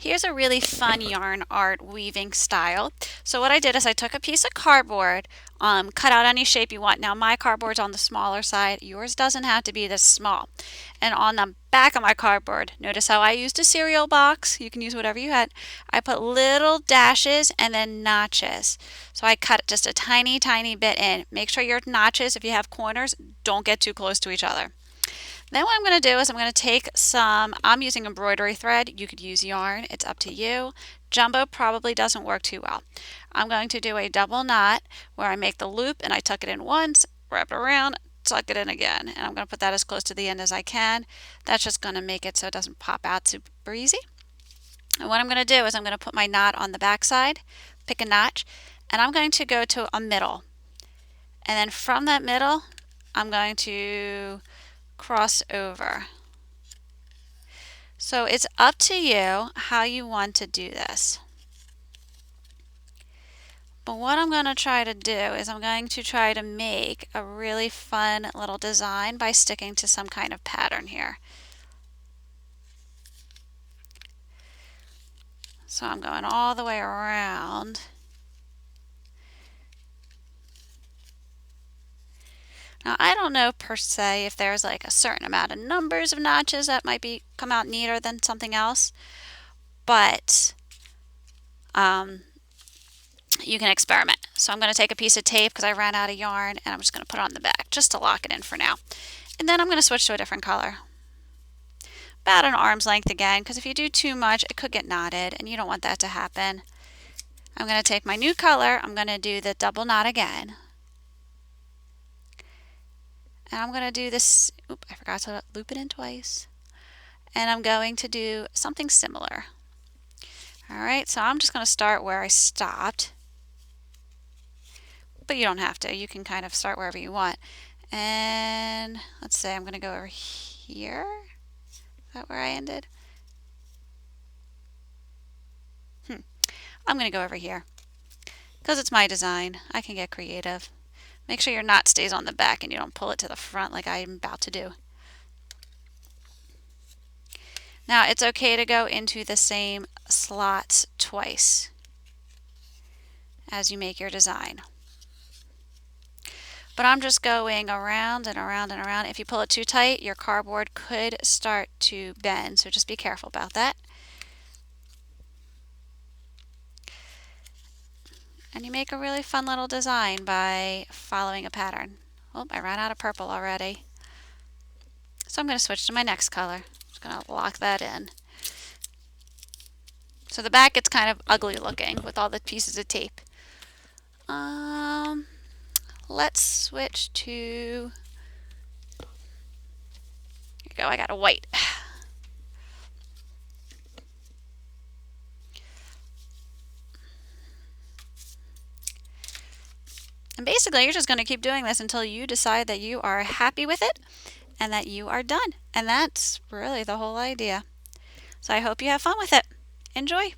Here's a really fun yarn art weaving style. So what I did is I took a piece of cardboard, cut out any shape you want. Now my cardboard's on the smaller side. Yours doesn't have to be this small. And on the back of my cardboard, notice how I used a cereal box. You can use whatever you had. I put little dashes and then notches. So I cut just a tiny, tiny bit in. Make sure your notches, if you have corners, don't get too close to each other. Then what I'm going to do is I'm going to take I'm using embroidery thread. You could use yarn. It's up to you. Jumbo probably doesn't work too well. I'm going to do a double knot where I make the loop and I tuck it in once, wrap it around, tuck it in again. And I'm going to put that as close to the end as I can. That's just going to make it so it doesn't pop out super easy. And what I'm going to do is I'm going to put my knot on the back side, pick a notch, and I'm going to go to a middle. And then from that middle, I'm going to cross over. So it's up to you how you want to do this. But what I'm going to try to do is I'm going to try to make a really fun little design by sticking to some kind of pattern here. So I'm going all the way around. Now I don't know per se if there's like a certain amount of numbers of notches that might come out neater than something else, but you can experiment. So I'm going to take a piece of tape because I ran out of yarn and I'm just going to put it on the back just to lock it in for now. And then I'm going to switch to a different color. About an arm's length again, because if you do too much it could get knotted and you don't want that to happen. I'm going to take my new color, I'm going to do the double knot again. And I'm going to do this, I forgot to loop it in twice. And I'm going to do something similar. Alright, so I'm just going to start where I stopped. But you don't have to. You can kind of start wherever you want. And let's say I'm going to go over here. Is that where I ended? I'm going to go over here. Because it's my design, I can get creative. Make sure your knot stays on the back and you don't pull it to the front like I'm about to do. Now it's okay to go into the same slots twice as you make your design. But I'm just going around and around and around. If you pull it too tight, your cardboard could start to bend, so just be careful about that. And you make a really fun little design by following a pattern. Oh, I ran out of purple already. So I'm going to switch to my next color. Just going to lock that in. So the back gets kind of ugly looking with all the pieces of tape. Let's switch to, here you go, I got a white. And basically you're just going to keep doing this until you decide that you are happy with it and that you are done. And that's really the whole idea. So I hope you have fun with it. Enjoy!